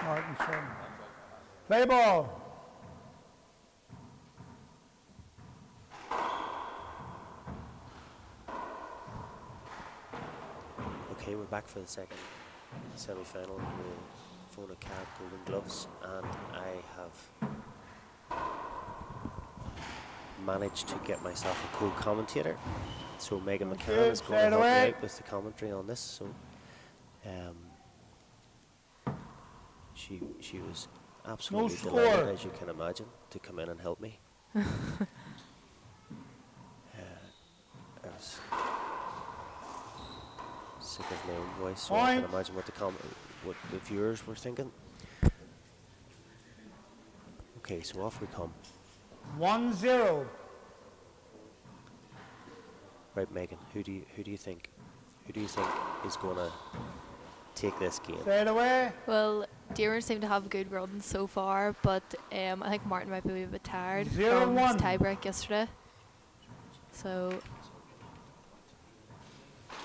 Martin said. Play ball. Okay, we're back for the second semi-final in the Fona Cab Golden Gloves, and I have managed to get myself a co-commentator. So Megan McCann is going to help me out with the commentary on this. So she was absolutely delighted, as you can imagine, to come in and help me. I was sick of my own voice, so I can imagine what the viewers were thinking. Okay, so off we come. 1-0. Right, Megan. Who do you think is going to take this game? Straight away. Well, Diarmaid seem to have a good run so far, but I think Martin might be a bit tired 0-1 from his tiebreak yesterday. So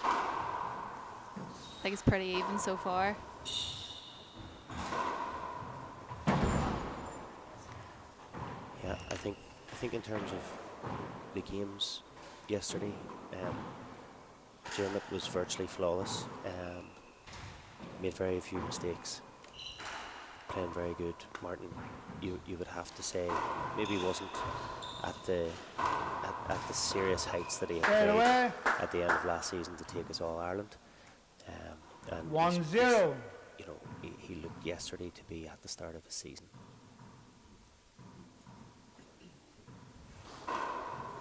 I think it's pretty even so far. Yeah, I think in terms of the games yesterday, Diarmaid was virtually flawless. Made very few mistakes. Playing very good. Martin, you would have to say, maybe wasn't at the serious heights that he had played at the end of last season to take us All Ireland. And 1-0. You know, he looked yesterday to be at the start of his season.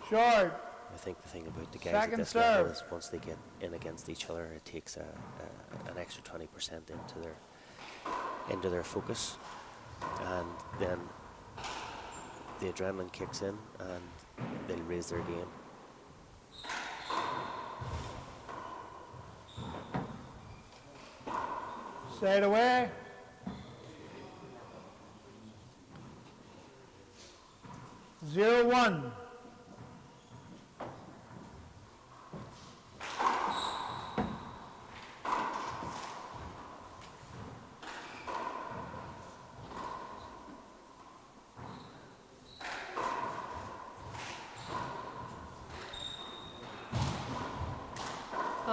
Short. I think the thing about the guys at this level is once they get in against each other, it takes an extra 20% into their focus, and then the adrenaline kicks in and they'll raise their game. Straight away. 0-1.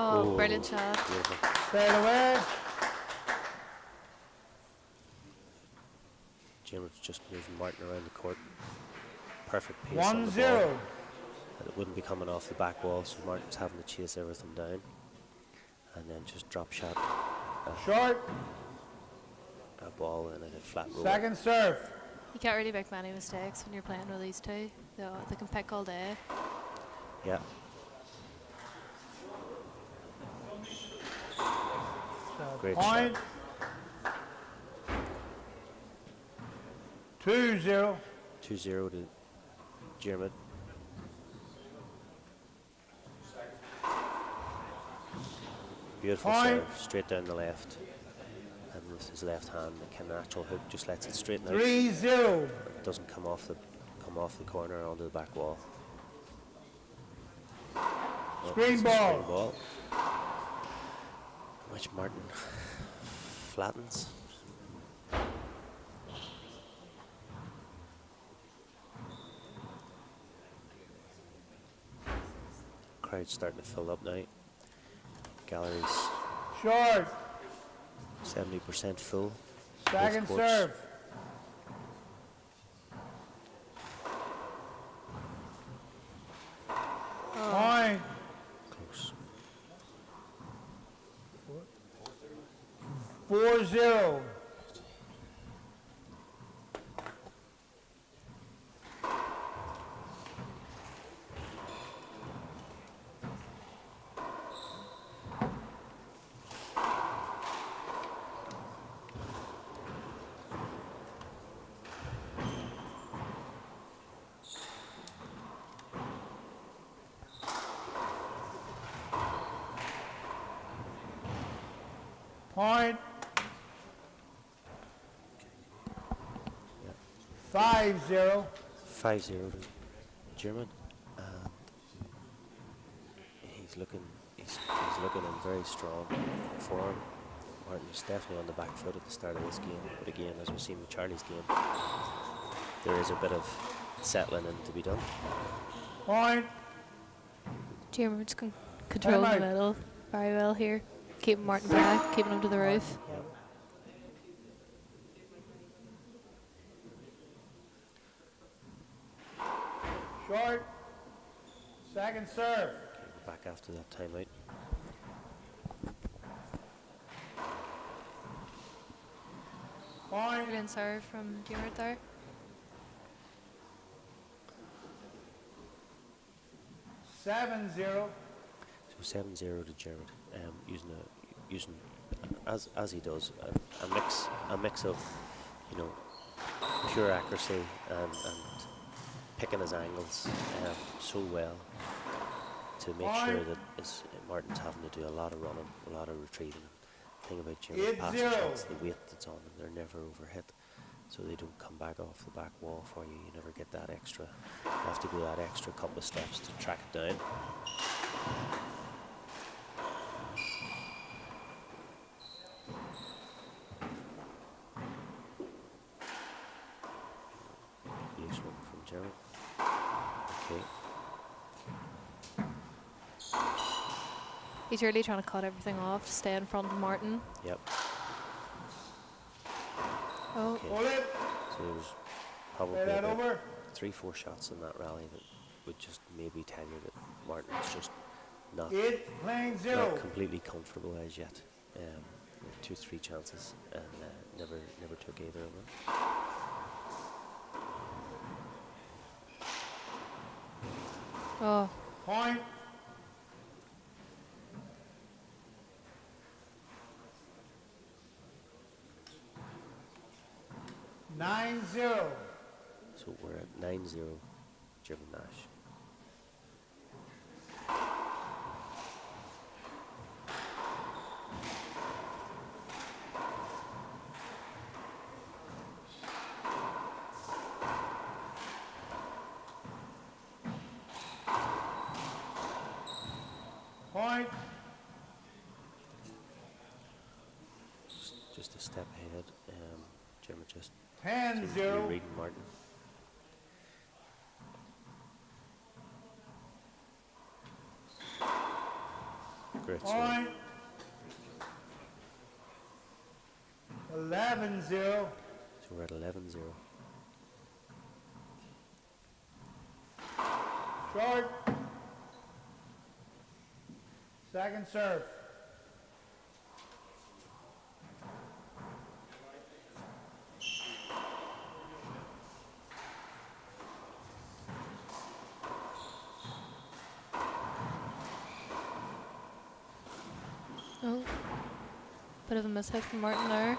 Oh, brilliant shot. Beautiful. Straight away. Diarmaid's just moving Martin around the court. Perfect pace 1-0. on the ball. And it wouldn't be coming off the back wall, so Martin's having to chase everything down. And then just drop shot. Short. A ball and a flat roll. Second serve. You can't really make many mistakes when you're playing with these two. They can pick all day. Yeah. Great point. shot. 2-0. 2-0 to Diarmaid. Beautiful serve, straight down the left. And with his left hand, the natural hook just lets it straighten out. 3-0. It doesn't come off the corner onto the back wall. Screen ball. Which Martin flattens. Crowd's starting to fill up now. Gallery's Short. 70% full. Second serve. Point. Close. 4-0. Point. 5-0. 5-0 to Diarmaid. And he's looking in very strong form. Martin's definitely on the back foot at the start of this game, but again, as we've seen with Charlie's game, there is a bit of settling in to be done. Point. Diarmaid's controlling the out. middle very well here. Keeping Martin back, keeping him to the roof. Yep. Short. Second serve. Okay, we're back after that timeout. Point. Brilliant serve from Diarmaid there. Seven zero. So 7-0 to Jared, using as he does a mix of, you know, pure accuracy and picking his angles so well to make sure that Martin's having to do a lot of running, a lot of retrieving. The thing about Jared's pass 8-0. shots, the weight that's on them, they're never overhit, so they don't come back off the back wall for you. You never get that extra. You have to go that extra couple of steps to track it down. Loose one from Jared. Okay. He's really trying to cut everything off to stay in front of Martin. Yep. Oh, Okay. Hold it. So there was probably Play that about over. 3-4 shots in that rally that would just maybe tell you that Martin's just not, 8 playing 0. not completely comfortable as yet. 2-3 chances and never took either of them. oh, Point. Nine zero. So we're at 9-0, Jim Nash. Point. Just a step ahead. Jim just 10 seems to be 0. reading Martin. Great serve. Point. 11 0. So we're at 11-0. Short. Second serve. oh. Bit of a mishit from Martin there.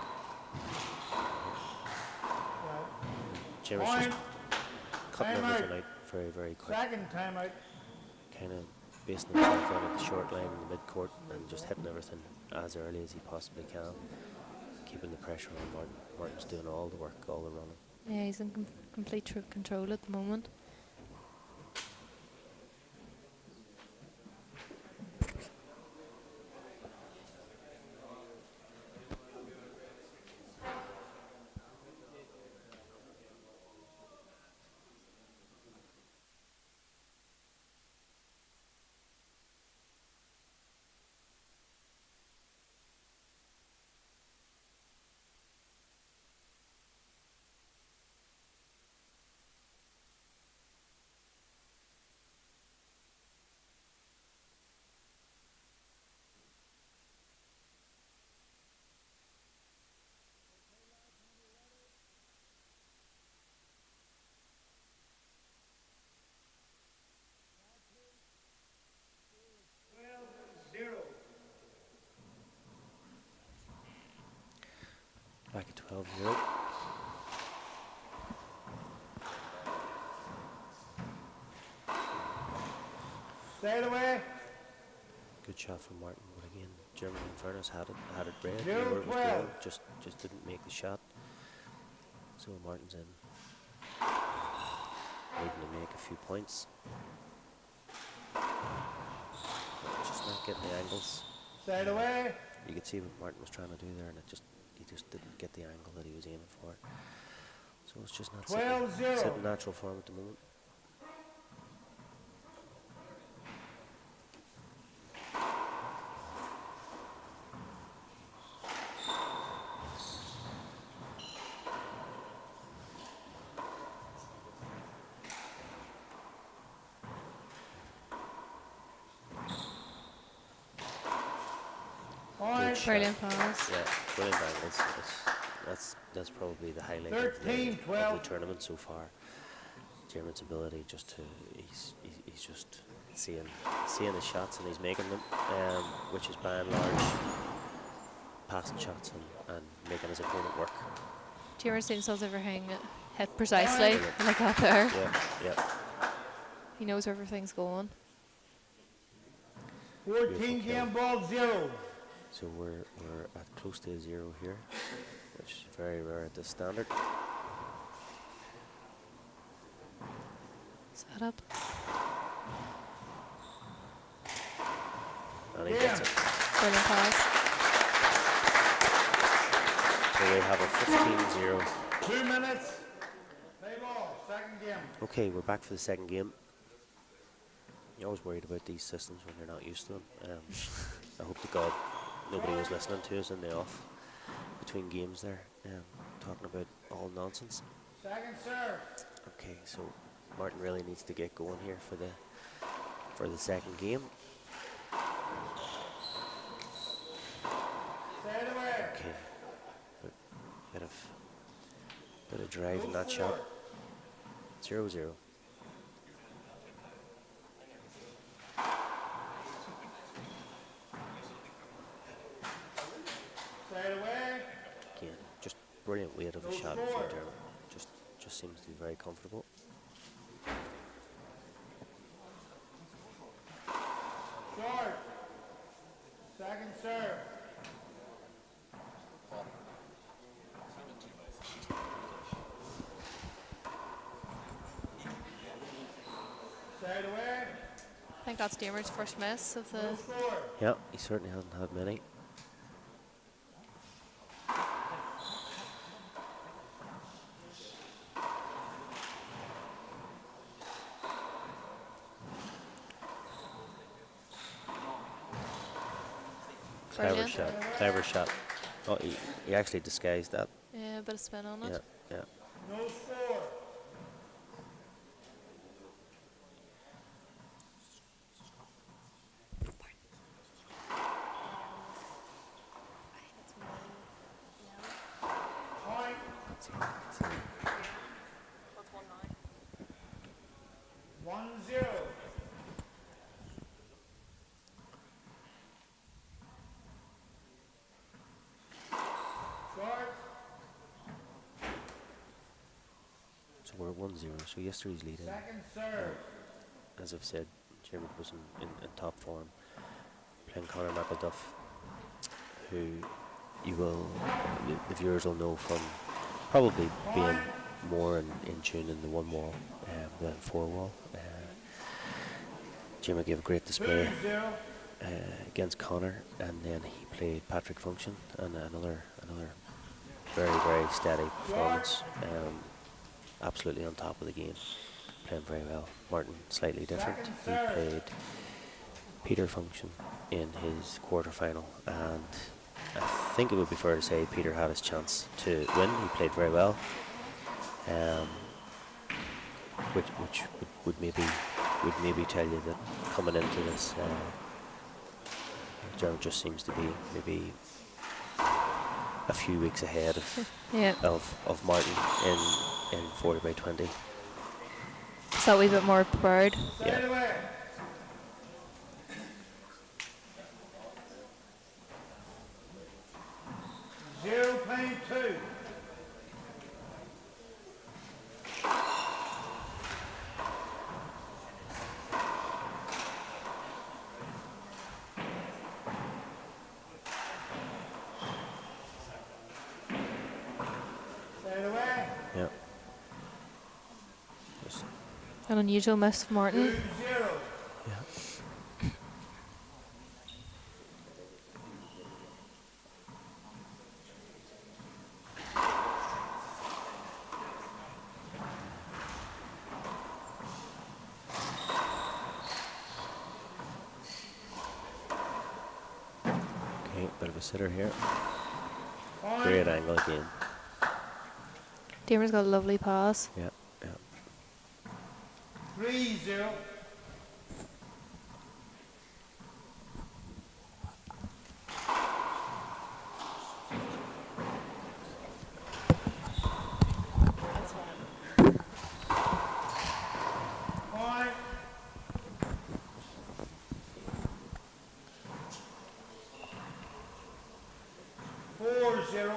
Jim is Point. just cutting Time everything out. out very, very quick. Second timeout. Kind of basing himself on at the short line in the mid-court and just hitting everything as early as he possibly can. Keeping the pressure on Martin. Martin's doing all the work, all the running. Yeah, he's in complete control at the moment. Back at 12-0. Stay away. Good shot from Martin, but again, Germany in fairness had it read. Zero Knew where it was 12. going, just didn't make the shot. So Martin's in. Needing to make a few points. Just not getting the angles. Stay away. You could see what Martin was trying to do there, and he just didn't get the angle that he was aiming for. So it's just not 12-0. sitting natural form at the moment. Point. shot. Brilliant pass. Yeah, brilliant angle. That's probably the highlight of the 13-12. tournament so far. Diarmaid's ability just to he's just seeing the shots and he's making them, which is by and large passing shots and making his opponent work. Diarmaid seems to have everything hit precisely like that there. Yeah. He knows where everything's going. 14 game ball 0. So we're at close to a 0 here, which is very rare at this standard. Set up. And he gets it. Brilliant pass. So we have a 15-0. 2 minutes. Play ball. Second game. Okay, we're back for the second game. You're always worried about these systems when you're not used to them. I hope to God nobody was listening to us in the off between games there, talking about all nonsense. Second serve. Okay, so Martin really needs to get going here for the second game. Stay away. Okay, bit of drive in that shot. 0-0. Stay away. Again, just brilliant weight of a shot from Diarmaid. Just seems to be very comfortable. Short. Second serve. Stay away. I think that's Diarmaid's first miss of the. No score. Yeah, he certainly hasn't had many. Brilliant. Clever shot. Oh, he actually disguised that. Yeah, a bit of spin on it. Yeah. No score. Point. Let's see. 1-0. Short. So we're at 1-0. So yesterday's leading. Second serve. As I've said, Diarmaid was in top form, playing Conor McElduff, who you will, the viewers will know from probably being more in tune in the one wall than four wall. Diarmaid gave a great display 2-0. against Conor, and then he played Patrick Function, and another very, very steady performance. Absolutely on top of the game, playing very well. Martin slightly different. He played Peter Function in his quarter-final, and I think it would be fair to say Peter had his chance to win. He played very well, which would maybe tell you that coming into this, Diarmaid just seems to be maybe a few weeks ahead of Martin in 40 by 20. Is that a wee bit more prepared? Stay away. Zero playing 2. Stay away. Yeah. Just, An unusual miss for Martin. 2-0. yeah. Okay, bit of a sitter here. Point. Great angle again. Diarmaid's got a lovely pass. Yeah, yeah. 3-0. Point. 4-0.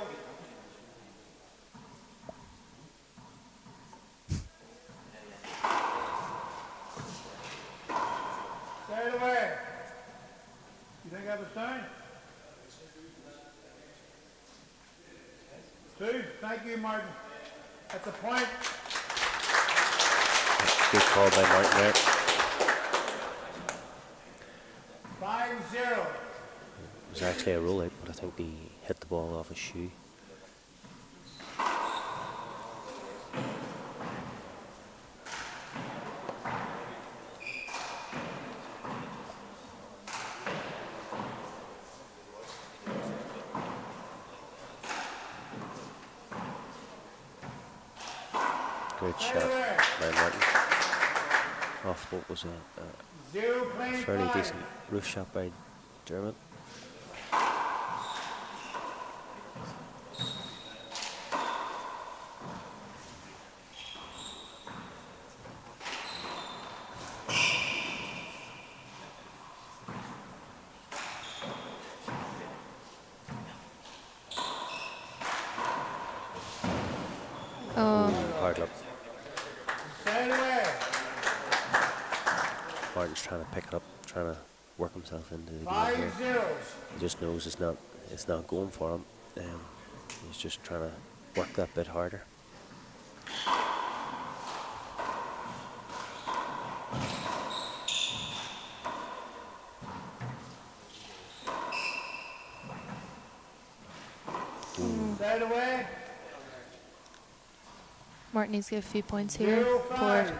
Straight away. You think that was down? 2. Thank you, Martin. That's a point. Good call by Martin there. 5-0. It was actually a roll out, but I think he hit the ball off his shoe. Great shot by Martin. Off what was a 0 playing fairly 5. decent roof shot by Diarmaid. Oh, Hard luck. Straight away. Martin's trying to pick it up, trying to work himself into the game here. 5-0. He just knows it's not going for him. He's just trying to work that bit harder. Straight away. Martin needs to get a few points here. 0-5. Port.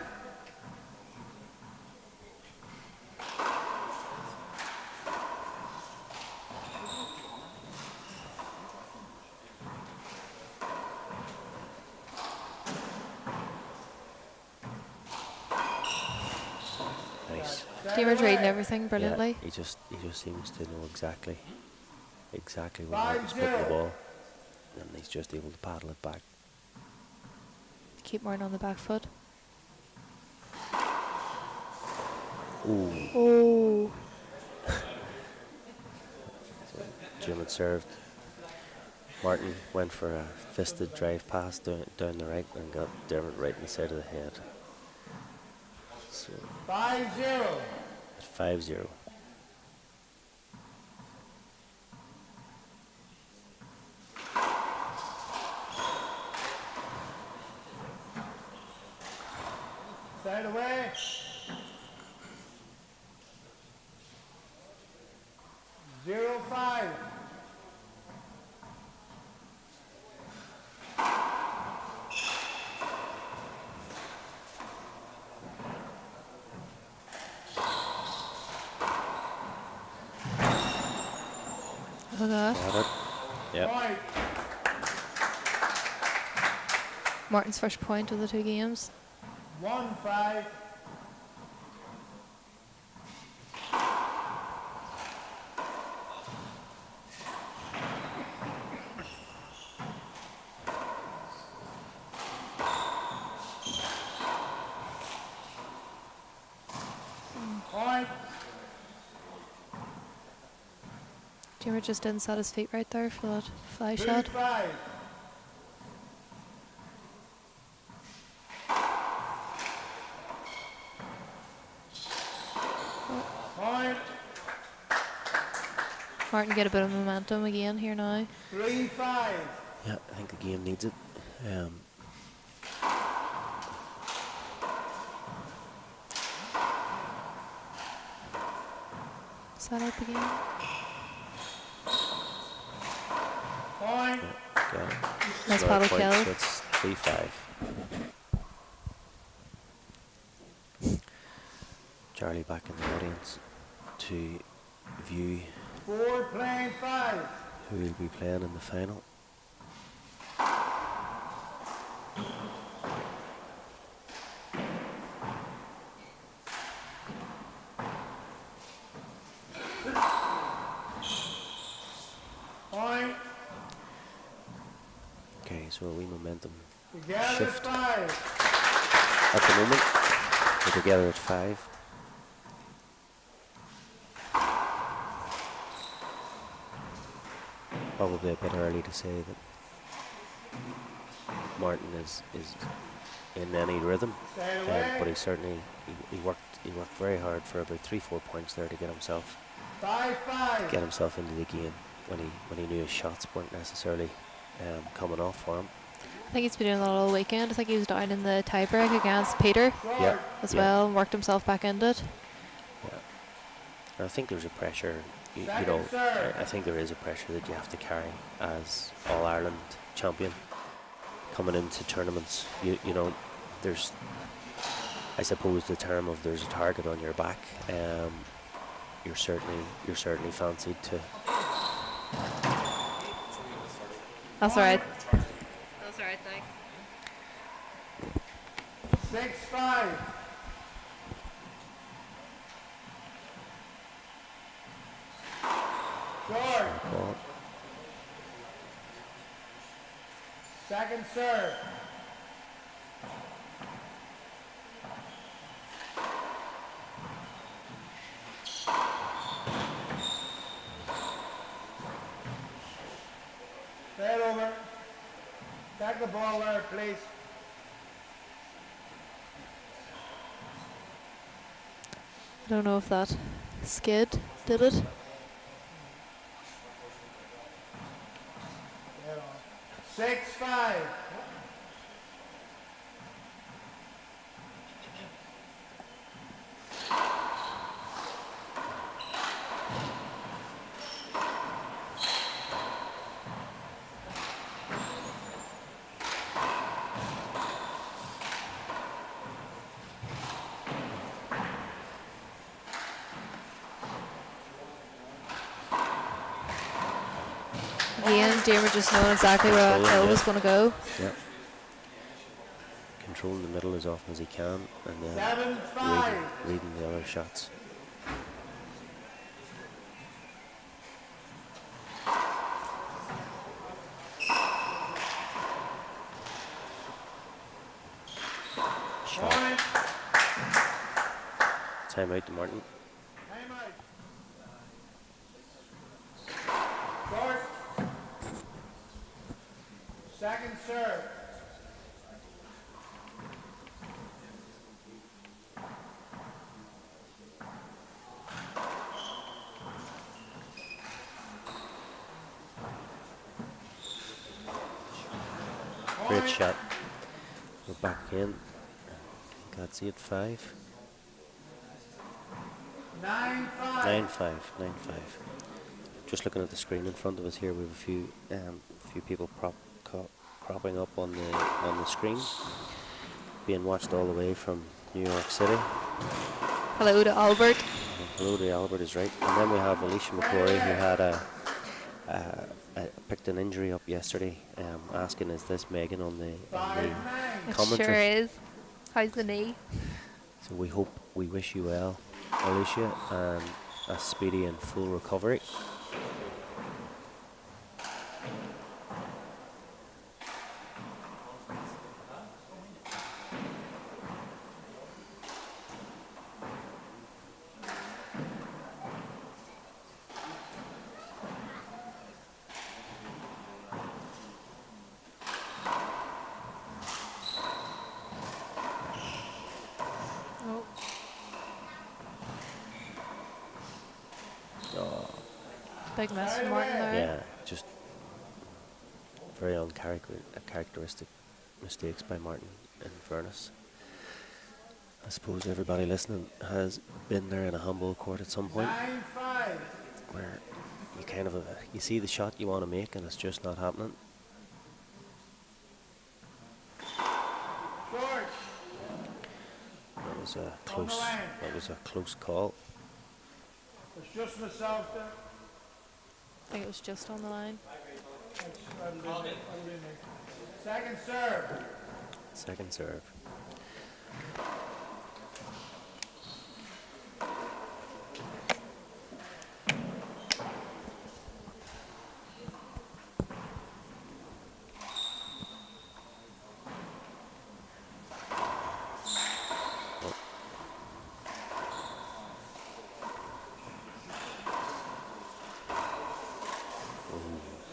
Nice. Diarmaid's reading everything brilliantly. Yeah, he just seems to know exactly where Martin's putting the ball, and he's just able to paddle it back. Keep Martin on the back foot. Ooh, Oh, Jim had served. Martin went for a fisted drive pass down the right and got Diarmaid right in the side of the head. So 5-0. 5-0. Straight away. 0-5. look at that. Got it. Yep. Point. Martin's first point of the two games. 1-5. Point. Diarmaid just didn't set his feet right there for that fly shot. 2-5. Point. Martin get a bit of momentum again here now. 3-5. Yeah, I think the game needs it. Set up again. Point. Got it. Nice Another paddle point, kill. so it's 3-5. Charlie back in the audience to view 4 playing 5. who will be playing in the final. Point. Okay, so a wee momentum Together shift 5. at the moment. We're together at 5. Probably a bit early to say that Martin is in any rhythm, Stay away. but he certainly he worked very hard for about 3-4 points there to get himself 5-5. into the game when he knew his shots weren't necessarily coming off for him. I think he's been doing that all weekend. I think he was down in the tiebreak against Peter Yeah, as well and worked himself back into it. yeah. And I think there's a pressure. You Second know, serve. I think there is a pressure that you have to carry as All Ireland champion coming into tournaments. You know, there's, I suppose, the term of there's a target on your back. You're certainly fancied to. That's alright. That's alright, thanks. 6-5. George. Ball. Second serve. Play it over. Take the ball there, please. I don't know if that skid did it. 6-5. Again, Diarmaid just knowing exactly where that kill was going to go. Yeah. Controlling the middle as often as he can, and then 7-5. reading the other shots. Point. Time out to Martin. Time out. George. Second serve. Great Point. shot. We're back in. That's 8-5. 9-5. 9-5. 9-5. Just looking at the screen in front of us here, we have a few people cropping up on the screen, being watched all the way from New York City. Hello to Albert. Hello to Albert is right. And then we have Alicia McCrory, who had picked an injury up yesterday, asking, is this Megan on the It commentary? sure is. How's the knee? So we wish you well, Alicia, and a speedy and full recovery. Oh. Oh, Big mess from Martin there. yeah, just very uncharacteristic mistakes by Martin, in fairness. I suppose everybody listening has been there in a handball court at some point, 9-5. where you kind of you see the shot you want to make and it's just not happening. George. That was a On the close. line. That was a close call. It's just myself there. think it was just on the line. Second serve. Second serve.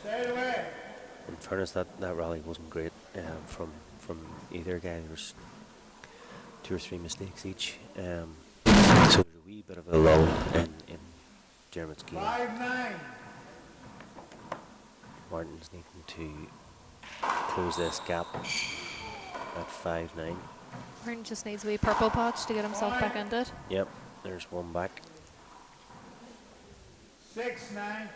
Stay away. In fairness, that rally wasn't great from either guy. There was 2 or 3 mistakes each. So there's a wee bit of a lull in Diarmaid's game. 5-9. Martin's needing to close this gap at 5-9. Martin just needs a wee purple patch to get himself back into it. Yep, there's one back. 6-9.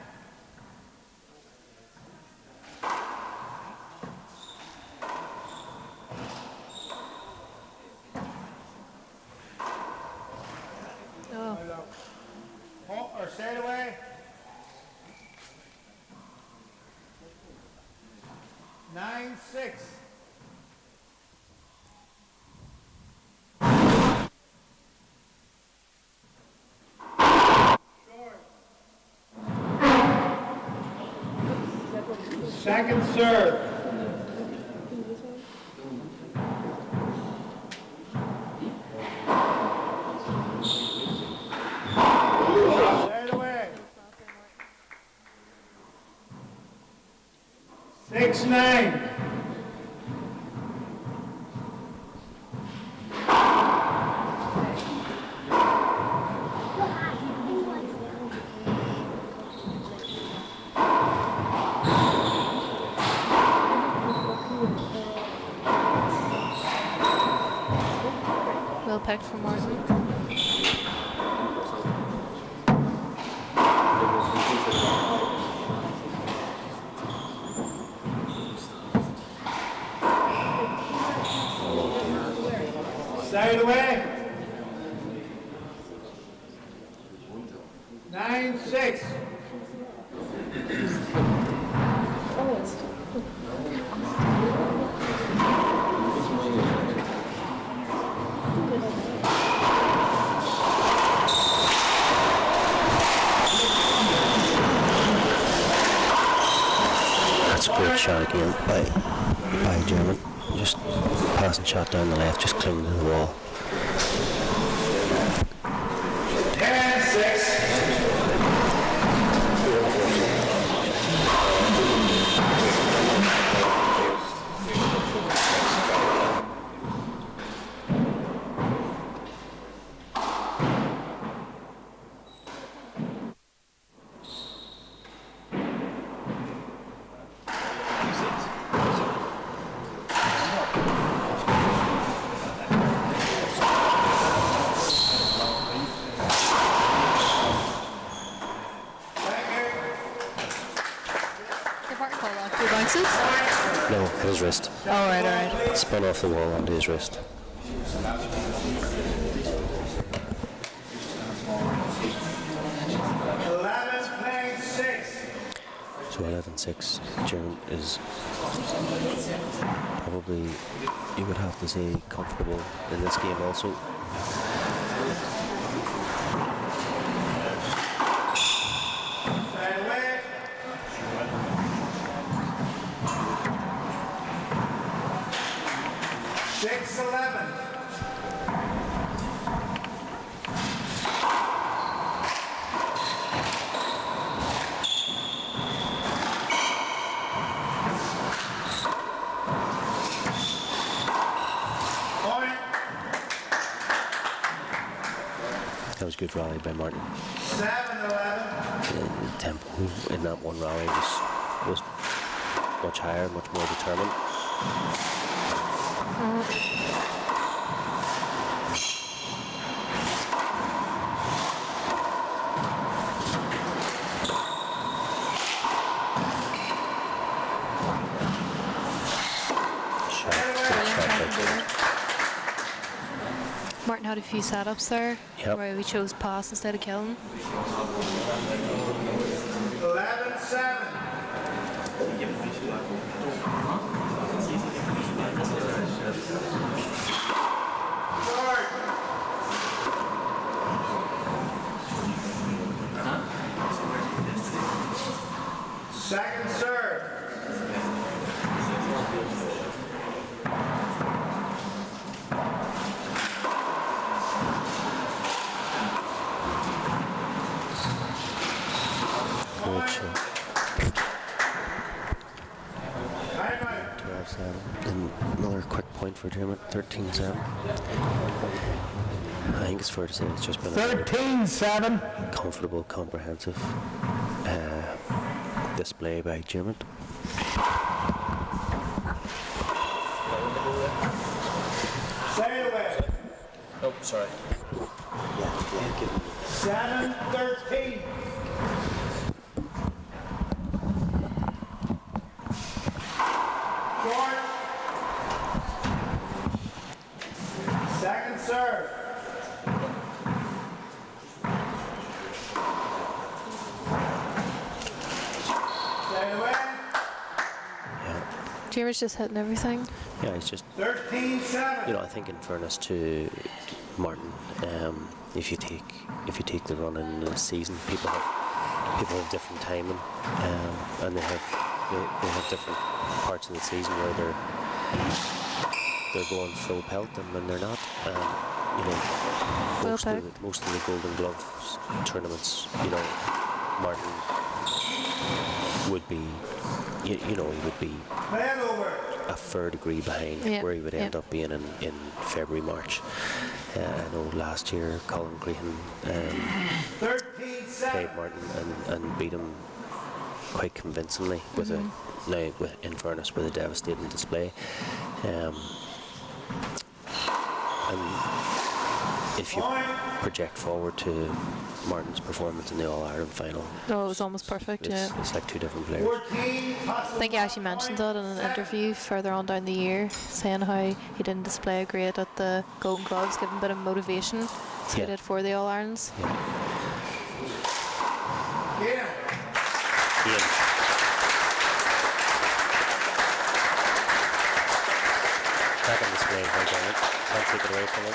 Oh, Or stay away. 9-6. Second serve. Stay away. 6-9. well picked from Martin. Stay away. 9-6. That's a great shot again by Diarmaid. Just passing shot down the left, just clinging to the wall. 10-6. Did Martin call off 2 bounces? No, his wrist. Oh, right. Spun off the wall onto his wrist. So 11-6. Diarmaid is probably, you would have to say, comfortable in this game also. Stay away. 6-11. Point. That was a good rally by Martin. 7-11. The tempo in that one rally was much higher, much more determined. Martin had a few setups there Yep. where we chose pass instead of killing. 11-6. 7. Guard. Second serve. Good shot. Timeout. 12-7. And another quick point for Diarmaid, 13-7. I think it's fair to say it's just been a very 13-7. comfortable, comprehensive display by Diarmaid. Sail away. Oh, sorry. Yeah, give him 7-13. Short. Second serve. Sail away. Diarmaid's just hitting everything. Yeah, he's just, 13-7. you know, I think in fairness to Martin, if you take the run in the season, people have different timing, and they have different parts of the season where they're going full pelt and when they're not. You know, most of the Golden Gloves tournaments, you know, Martin would be, you know, he would be Man over. a fair degree behind Yeah, where he would end yeah. up being in February, March. I know last year Colin Crehan played 13-7. Martin and beat him quite convincingly with in fairness, with a devastating display. And if you project forward to Martin's performance in the All-Ireland final, Oh, it was almost perfect, yeah. it's like two different players. 14. I think he actually mentioned that in an interview further on down the year, saying how he didn't display great at the Golden Gloves, giving a bit of motivation, so he Yeah. did for the All-Irelands. Yeah. Ian. Second display by Diarmaid. Can't take it away from him.